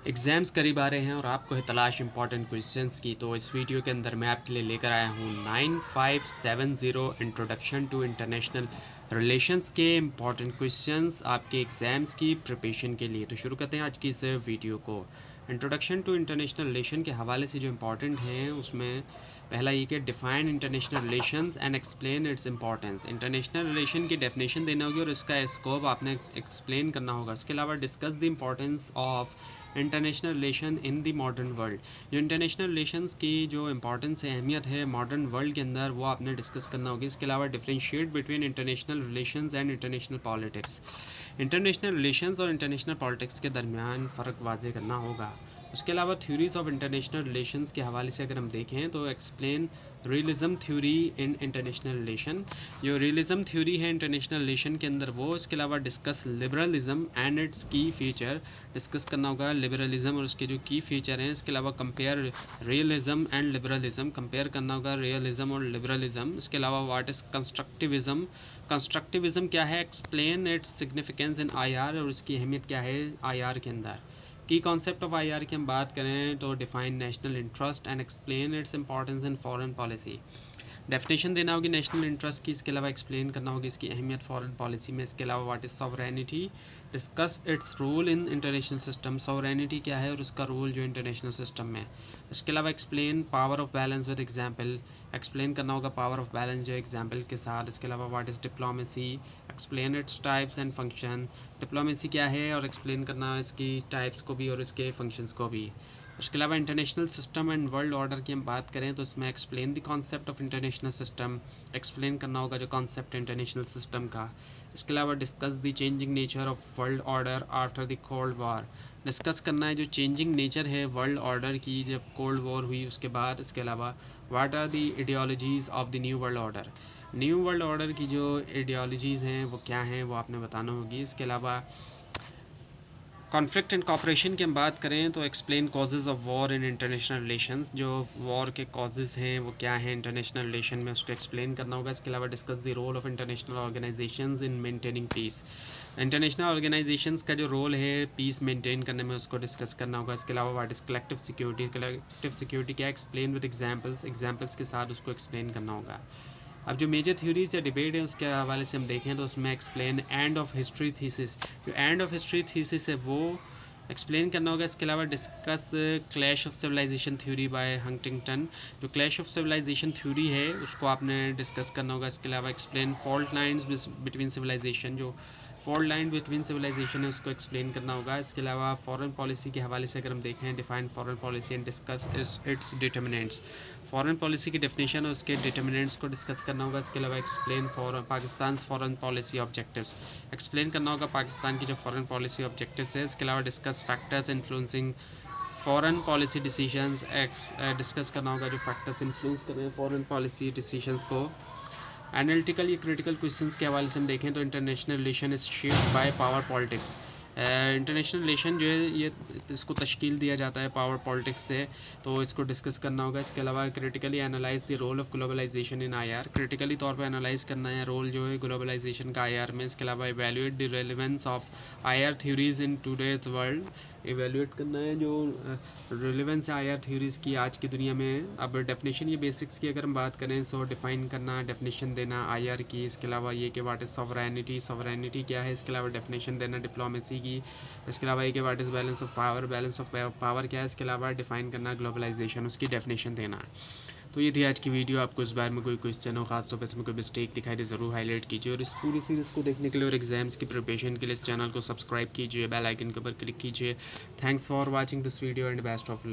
Exams करीब आ रहे हैं और आपको है तलाश इंपॉर्टेंट क्वेश्चंस की। तो इस वीडियो के अंदर मैं आपके लिए लेकर आया हूँ 9570 इंट्रोडक्शन टू इंटरनेशनल रिलेशंस के इम्पॉर्टेंट क्वेश्चंस आपके एग्ज़ाम्स की प्रिपरेशन के लिए। तो शुरू करते हैं आज की इस वीडियो को। इंट्रोडक्शन टू इंटरनेशनल रिलेशन के हवाले से जो इम्पॉर्टेंट हैं उसमें पहला ये कि define international relations and explain its importance. International relation की डेफिनेशन देना होगी और इसका स्कोप आपने एक्सप्लेन करना होगा। इसके अलावा discuss the importance of international relation in the modern world. जो इंटरनेशनल रिलेशंस की जो इंपॉर्टेंस है, अहमियत है मॉडर्न वर्ल्ड के अंदर, वो आपने डिस्कस करना होगी। इसके अलावा differentiate between international relations and international politics. International relations और इंटरनेशनल पॉलिटिक्स के दरमियान फ़र्क वाज़ेह करना होगा। उसके अलावा थ्योरीज ऑफ इंटरनेशनल रिलेशंस के हवाले से अगर हम देखें तो explain realism theory in international relation. जो रियलिज़म थ्योरी है इंटरनेशनल रिलेशन के अंदर वो। इसके अलावा डिस्कस लिबरलिज़म एंड इट्स की फीचर। डिस्कस करना होगा लिबरलिज़म और उसके जो की फीचर हैं। इसके अलावा compare realism and liberalism, compare करना होगा रियलिज़म और लिबरलिज़म। इसके अलावा व्हाट इज़ कंस्ट्रक्टिविज़म, कंस्ट्रक्टिविज़म क्या है, एक्सप्लेन इट्स सिग्निफिकेंस इन आईआर और इसकी अहमियत क्या है आईआर के अंदर। की कॉन्सेप्ट ऑफ आईआर की हम बात करें तो define national interest and explain its importance in foreign policy. Definition देना होगी नेशनल इंटरेस्ट की। इसके अलावा एक्सप्लेन करना होगी इसकी अहमियत फॉरेन पॉलिसी में। इसके अलावा what is sovereignty, discuss its role in international system. Sovereignty क्या है और उसका रोल जो इंटरनेशनल सिस्टम में। इसके अलावा explain power of balance with example, explain करना होगा पावर ऑफ बैलेंस जो एग्जाम्पल के साथ। इसके अलावा what is diplomacy, explain its types and function. Diplomacy क्या है और एक्सप्लेन करना इसकी टाइप्स को भी और इसके फंक्शंस को भी। उसके अलावा international system and world order की हम बात करें तो इसमें explain the concept of international system, explain करना होगा जो कॉन्सेप्ट है इंटरनेशनल सिस्टम का। इसके अलावा discuss the changing nature of world order after the cold war. Discuss करना है जो चेंजिंग नेचर है वर्ल्ड ऑर्डर की जब कोल्ड वॉर हुई उसके बाद। इसके अलावा what are the ideologies of the new world order, new world order की जो आइडियोलॉजीज़ हैं वो क्या हैं वो आपने बताना होगी। इसके अलावा कॉन्फ्लिक्ट एंड कॉपरेशन की हम बात करें तो explain causes of war in international relations. जो वॉर के कॉजेज़ हैं वो क्या हैं इंटरनेशनल रिलेशन में, उसको एक्सप्लेन करना होगा। इसके अलावा discuss the role of international organisations in maintaining peace. International organisations का जो रोल है पीस मेंटेन करने में उसको डिस्कस करना होगा। इसके अलावा what is collective security, collective security क्या, एक्सप्लेन विद एग्जाम्पल्स, एग्जाम्पल्स के साथ उसको एक्सप्लेन करना होगा। अब जो मेजर थ्योरीज या डिबेट है उसके हवाले से हम देखें तो उसमें explain end of history thesis, जो एंड ऑफ हिस्ट्री थीसिस है वो एक्सप्लेन करना होगा। इसके अलावा discuss clash of civilisation theory by Huntington, जो क्लैश ऑफ सिविलाइजेशन थ्योरी है उसको आपने डिस्कस करना होगा। इसके अलावा explain fault lines between civilisation, जो फॉल्ट लाइन बिटवीन सिविलाइजेशन है उसको एक्सप्लेन करना होगा। इसके अलावा फॉरेन पॉलिसी के हवाले से अगर हम देखें define foreign policy and discuss it's determinants. Foreign policy की डेफिनेशन और उसके डिटर्मिनेंट्स को डिस्कस करना होगा। इसके अलावा explain Pakistan foreign policy objectives, explain करना होगा पाकिस्तान की जो फॉरेन पॉलिसी ऑब्जेक्टिव्स है। इसके अलावा discuss factors influencing foreign policy decisions, discuss करना होगा जो फैक्टर्स इन्फ्लुएंस कर रहे हैं फॉरेन पॉलिसी डिसीजंस को। एनालिटिकल या क्रिटिकल क्वेश्चंस के हवाले से हम देखें तो international relation is shaped by power politics. International relation जो है ये इसको तश्कील दिया जाता है पावर पॉलिटिक्स से, तो इसको डिस्कस करना होगा। इसके अलावा critically analyse the role of globalisation in IR, critically तौर पर एनालाइज करना है रोल जो है ग्लोबलाइजेशन का आईआर में। इसके अलावा evaluate the relevance of IR theories in today's world, evaluate करना है जो रेलिवेंस है आईआर थ्योरीज़ की आज की दुनिया में। अब डेफिनेशन ये बेसिक्स की अगर हम बात करें सो डिफाइन करना, डेफिनेशन देना आईआर की। इसके अलावा ये कि व्हाट इज़ सॉवरेनिटी, सॉवरेनिटी क्या है। इसके अलावा डेफिनेशन देना डिप्लोमेसी की। इसके अलावा ये कि what is balance of power, balance of power क्या है। इसके अलावा डिफाइन करना ग्लोबलाइजेशन, उसकी डेफिनेशन देना। तो ये थी आज की वीडियो। आपको इस बारे में कोई क्वेश्चन हो, खास तौर पर इसमें कोई मिस्टेक दिखाई दे ज़रूर हाईलाइट कीजिए। और इस पूरी सीरीज़ को देखने के लिए और एग्जाम्स की प्रिपरेशन के लिए इस चैनल को सब्सक्राइब कीजिए, बेल आइकन के ऊपर क्लिक कीजिए। Thanks for watching this video and best of luck.